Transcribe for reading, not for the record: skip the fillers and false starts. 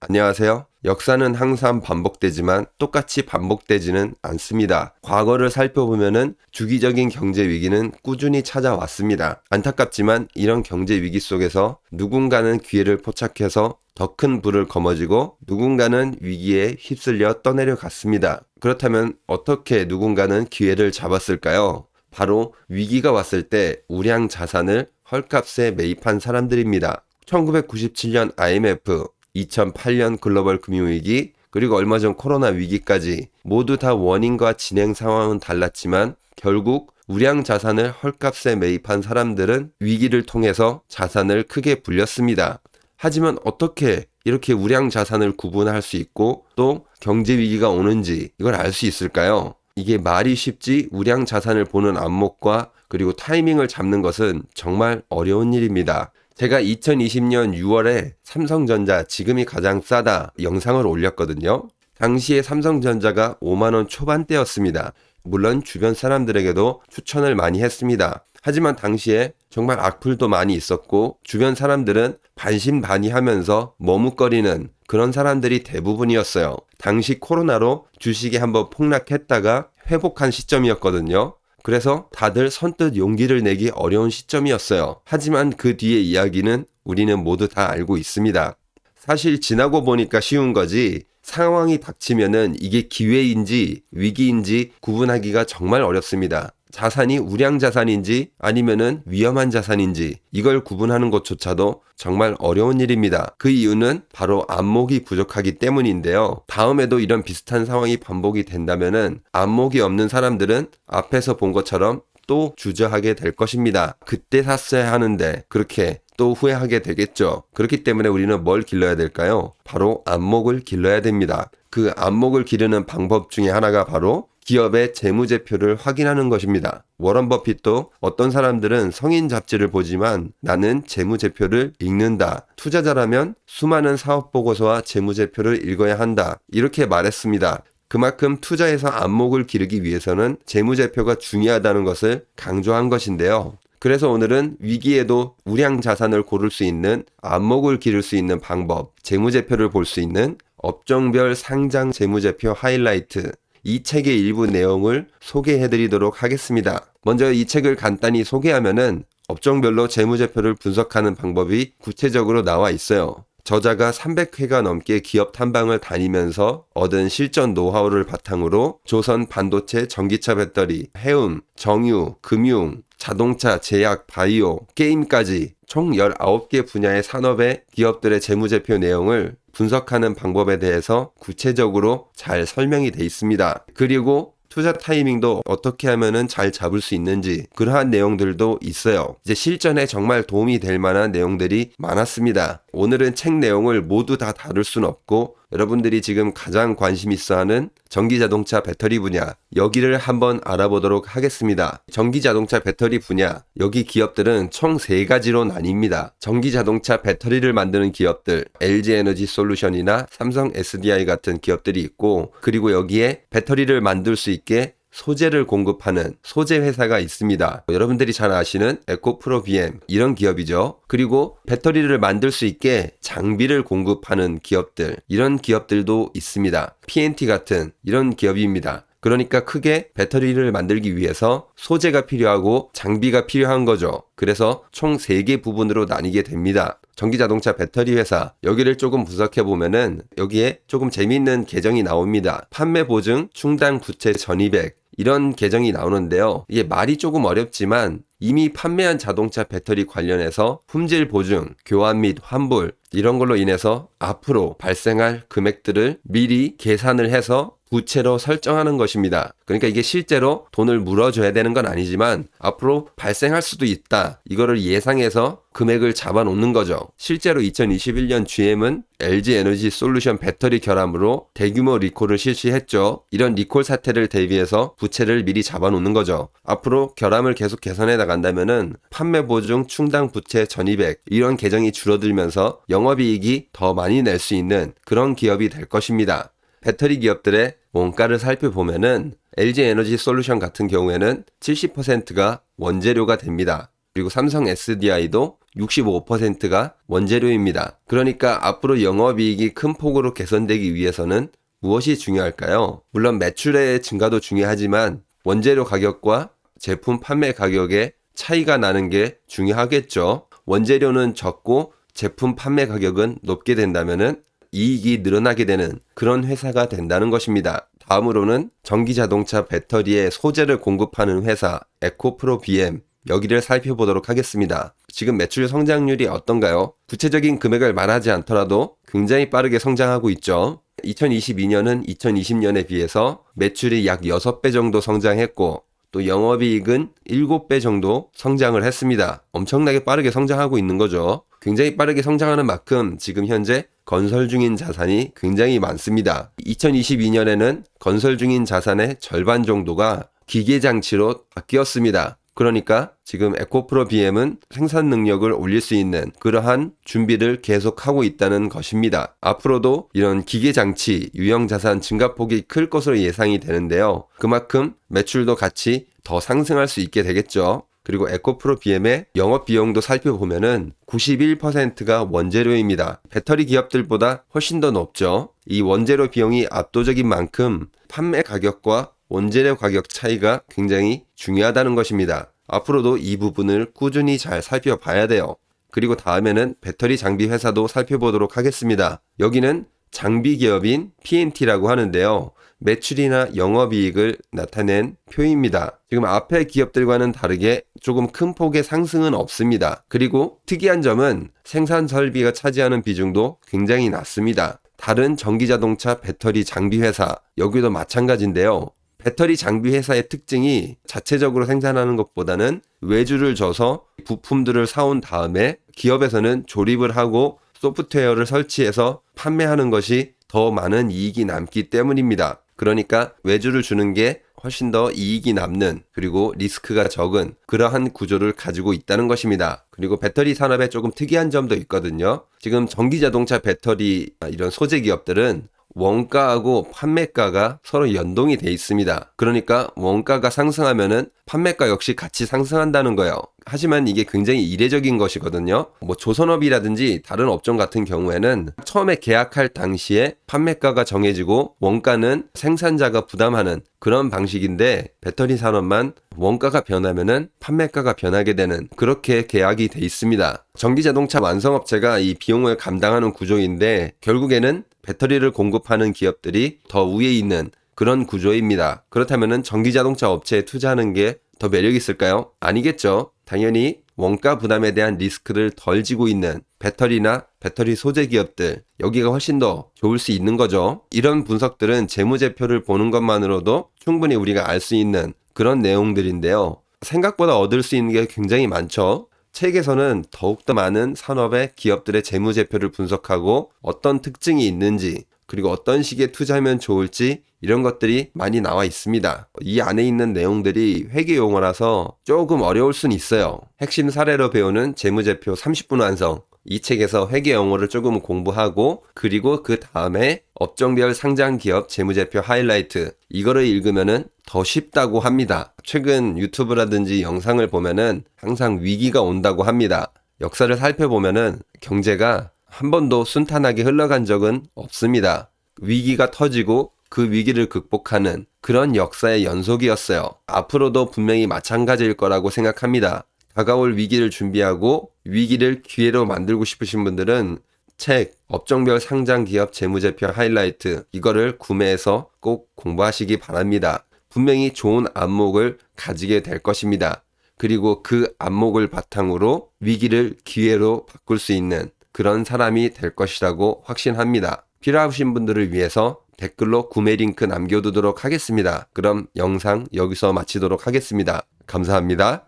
안녕하세요. 역사는 항상 반복되지만 똑같이 반복되지는 않습니다. 과거를 살펴보면은 주기적인 경제 위기는 꾸준히 찾아왔습니다. 안타깝지만 이런 경제 위기 속에서 누군가는 기회를 포착해서 더 큰 부를 거머쥐고 누군가는 위기에 휩쓸려 떠내려 갔습니다. 그렇다면 어떻게 누군가는 기회를 잡았을까요? 바로 위기가 왔을 때 우량 자산을 헐값에 매입한 사람들입니다. 1997년 IMF, 2008년 글로벌 금융위기, 그리고 얼마 전 코로나 위기까지 모두 다 원인과 진행 상황은 달랐지만 결국 우량 자산을 헐값에 매입한 사람들은 위기를 통해서 자산을 크게 불렸습니다. 하지만 어떻게 이렇게 우량 자산을 구분할 수 있고 또 경제 위기가 오는지 이걸 알 수 있을까요? 이게 말이 쉽지 우량 자산을 보는 안목과 그리고 타이밍을 잡는 것은 정말 어려운 일입니다. 제가 2020년 6월에 삼성전자 지금이 가장 싸다 영상을 올렸거든요. 당시에 삼성전자가 5만원 초반대였습니다. 물론 주변 사람들에게도 추천을 많이 했습니다. 하지만 당시에 정말 악플도 많이 있었고 주변 사람들은 반신반의하면서 머뭇거리는 그런 사람들이 대부분이었어요. 당시 코로나로 주식이 한번 폭락했다가 회복한 시점이었거든요. 그래서 다들 선뜻 용기를 내기 어려운 시점이었어요. 하지만 그 뒤의 이야기는 우리는 모두 다 알고 있습니다. 사실 지나고 보니까 쉬운 거지 상황이 닥치면은 이게 기회인지 위기인지 구분하기가 정말 어렵습니다. 자산이 우량 자산인지 아니면은 위험한 자산인지 이걸 구분하는 것조차도 정말 어려운 일입니다. 그 이유는 바로 안목이 부족하기 때문인데요. 다음에도 이런 비슷한 상황이 반복이 된다면은 안목이 없는 사람들은 앞에서 본 것처럼 또 주저하게 될 것입니다. 그때 샀어야 하는데 그렇게 또 후회하게 되겠죠. 그렇기 때문에 우리는 뭘 길러야 될까요? 바로 안목을 길러야 됩니다. 그 안목을 기르는 방법 중에 하나가 바로 기업의 재무제표를 확인하는 것입니다. 워런 버핏도 어떤 사람들은 성인 잡지를 보지만 나는 재무제표를 읽는다. 투자자라면 수많은 사업보고서와 재무제표를 읽어야 한다. 이렇게 말했습니다. 그만큼 투자에서 안목을 기르기 위해서는 재무제표가 중요하다는 것을 강조한 것인데요. 그래서 오늘은 위기에도 우량 자산을 고를 수 있는 안목을 기를 수 있는 방법, 재무제표를 볼 수 있는 업종별 상장 재무제표 하이라이트, 이 책의 일부 내용을 소개해드리도록 하겠습니다. 먼저 이 책을 간단히 소개하면은 업종별로 재무제표를 분석하는 방법이 구체적으로 나와 있어요. 저자가 300회가 넘게 기업 탐방을 다니면서 얻은 실전 노하우를 바탕으로 조선 반도체, 전기차 배터리, 해운, 정유, 금융, 자동차, 제약, 바이오, 게임까지 총 19개 분야의 산업의 기업들의 재무제표 내용을 분석하는 방법에 대해서 구체적으로 잘 설명이 되어 있습니다. 그리고 투자 타이밍도 어떻게 하면은 잘 잡을 수 있는지 그러한 내용들도 있어요. 이제 실전에 정말 도움이 될 만한 내용들이 많았습니다. 오늘은 책 내용을 모두 다 다룰 수는 없고 여러분들이 지금 가장 관심 있어하는 전기자동차 배터리 분야 여기를 한번 알아보도록 하겠습니다. 전기자동차 배터리 분야 여기 기업들은 총 3가지로 나뉩니다. 전기자동차 배터리를 만드는 기업들 LG에너지 솔루션이나 삼성 SDI 같은 기업들이 있고 그리고 여기에 배터리를 만들 수 있게 소재를 공급하는 소재 회사가 있습니다. 여러분들이 잘 아시는 에코프로 BM 이런 기업이죠. 그리고 배터리를 만들 수 있게 장비를 공급하는 기업들 이런 기업들도 있습니다. PNT 같은 이런 기업입니다. 그러니까 크게 배터리를 만들기 위해서 소재가 필요하고 장비가 필요한 거죠. 그래서 총 3개 부분으로 나뉘게 됩니다. 전기자동차 배터리 회사 여기를 조금 분석해 보면은 여기에 조금 재미있는 계정이 나옵니다. 판매 보증 충당 부채 전입액 이런 계정이 나오는데요. 이게 말이 조금 어렵지만 이미 판매한 자동차 배터리 관련해서 품질 보증, 교환 및 환불 이런 걸로 인해서 앞으로 발생할 금액들을 미리 계산을 해서 부채로 설정하는 것입니다. 그러니까 이게 실제로 돈을 물어줘야 되는 건 아니지만 앞으로 발생할 수도 있다. 이거를 예상해서 금액을 잡아놓는 거죠. 실제로 2021년 GM은 LG 에너지 솔루션 배터리 결함으로 대규모 리콜을 실시했죠. 이런 리콜 사태를 대비해서 부채를 미리 잡아놓는 거죠. 앞으로 결함을 계속 개선해 나간다면은 판매 보증 충당 부채 전입액 이런 계정이 줄어들면서 영업이익이 더 많이 낼 수 있는 그런 기업이 될 것입니다. 배터리 기업들의 원가를 살펴보면은 LG 에너지 솔루션 같은 경우에는 70%가 원재료가 됩니다. 그리고 삼성 SDI도 65%가 원재료입니다. 그러니까 앞으로 영업이익이 큰 폭으로 개선되기 위해서는 무엇이 중요할까요? 물론 매출의 증가도 중요하지만 원재료 가격과 제품 판매 가격에 차이가 나는 게 중요하겠죠. 원재료는 적고 제품 판매 가격은 높게 된다면은 이익이 늘어나게 되는 그런 회사가 된다는 것입니다. 다음으로는 전기자동차 배터리의 소재를 공급하는 회사 에코프로 BM, 여기를 살펴보도록 하겠습니다. 지금 매출 성장률이 어떤가요? 구체적인 금액을 말하지 않더라도 굉장히 빠르게 성장하고 있죠. 2022년은 2020년에 비해서 매출이 약 6배 정도 성장했고 또 영업이익은 7배 정도 성장을 했습니다. 엄청나게 빠르게 성장하고 있는 거죠. 굉장히 빠르게 성장하는 만큼 지금 현재 건설 중인 자산이 굉장히 많습니다. 2022년에는 건설 중인 자산의 절반 정도가 기계장치로 바뀌었습니다. 그러니까 지금 에코프로 BM은 생산 능력을 올릴 수 있는 그러한 준비를 계속하고 있다는 것입니다. 앞으로도 이런 기계장치, 유형자산 증가폭이 클 것으로 예상이 되는데요. 그만큼 매출도 같이 더 상승할 수 있게 되겠죠. 그리고 에코프로 BM의 영업비용도 살펴보면은 91%가 원재료입니다. 배터리 기업들보다 훨씬 더 높죠. 이 원재료 비용이 압도적인 만큼 판매 가격과 원재료 가격 차이가 굉장히 중요하다는 것입니다. 앞으로도 이 부분을 꾸준히 잘 살펴봐야 돼요. 그리고 다음에는 배터리 장비 회사도 살펴보도록 하겠습니다. 여기는 장비 기업인 P&T라고 하는데요. 매출이나 영업이익을 나타낸 표입니다. 지금 앞의 기업들과는 다르게 조금 큰 폭의 상승은 없습니다. 그리고 특이한 점은 생산 설비가 차지하는 비중도 굉장히 낮습니다. 다른 전기자동차 배터리 장비 회사, 여기도 마찬가지인데요. 배터리 장비 회사의 특징이 자체적으로 생산하는 것보다는 외주를 줘서 부품들을 사온 다음에 기업에서는 조립을 하고 소프트웨어를 설치해서 판매하는 것이 더 많은 이익이 남기 때문입니다. 그러니까 외주를 주는 게 훨씬 더 이익이 남는 그리고 리스크가 적은 그러한 구조를 가지고 있다는 것입니다. 그리고 배터리 산업에 조금 특이한 점도 있거든요. 지금 전기자동차 배터리 이런 소재 기업들은 원가하고 판매가가 서로 연동이 돼 있습니다. 그러니까 원가가 상승하면은 판매가 역시 같이 상승한다는 거예요. 하지만 이게 굉장히 이례적인 것이거든요. 뭐 조선업이라든지 다른 업종 같은 경우에는 처음에 계약할 당시에 판매가가 정해지고 원가는 생산자가 부담하는 그런 방식인데 배터리 산업만 원가가 변하면은 판매가가 변하게 되는 그렇게 계약이 돼 있습니다. 전기자동차 완성업체가 이 비용을 감당하는 구조인데 결국에는 배터리를 공급하는 기업들이 더 위에 있는 그런 구조입니다. 그렇다면 전기자동차 업체에 투자하는 게 더 매력이 있을까요? 아니겠죠. 당연히 원가 부담에 대한 리스크를 덜 지고 있는 배터리나 배터리 소재 기업들, 여기가 훨씬 더 좋을 수 있는 거죠. 이런 분석들은 재무제표를 보는 것만으로도 충분히 우리가 알 수 있는 그런 내용들인데요. 생각보다 얻을 수 있는 게 굉장히 많죠. 책에서는 더욱더 많은 산업의 기업들의 재무제표를 분석하고 어떤 특징이 있는지 그리고 어떤 시기에 투자하면 좋을지 이런 것들이 많이 나와 있습니다. 이 안에 있는 내용들이 회계 용어라서 조금 어려울 수는 있어요. 핵심 사례로 배우는 재무제표 30분 완성. 이 책에서 회계 용어를 조금 공부하고 그리고 그 다음에 업종별 상장 기업 재무제표 하이라이트 이거를 읽으면은 더 쉽다고 합니다. 최근 유튜브라든지 영상을 보면은 항상 위기가 온다고 합니다. 역사를 살펴보면은 경제가 한 번도 순탄하게 흘러간 적은 없습니다. 위기가 터지고 그 위기를 극복하는 그런 역사의 연속이었어요. 앞으로도 분명히 마찬가지일 거라고 생각합니다. 다가올 위기를 준비하고 위기를 기회로 만들고 싶으신 분들은 책 업종별 상장 기업 재무제표 하이라이트 이거를 구매해서 꼭 공부하시기 바랍니다. 분명히 좋은 안목을 가지게 될 것입니다. 그리고 그 안목을 바탕으로 위기를 기회로 바꿀 수 있는 그런 사람이 될 것이라고 확신합니다. 필요하신 분들을 위해서 댓글로 구매 링크 남겨두도록 하겠습니다. 그럼 영상 여기서 마치도록 하겠습니다. 감사합니다.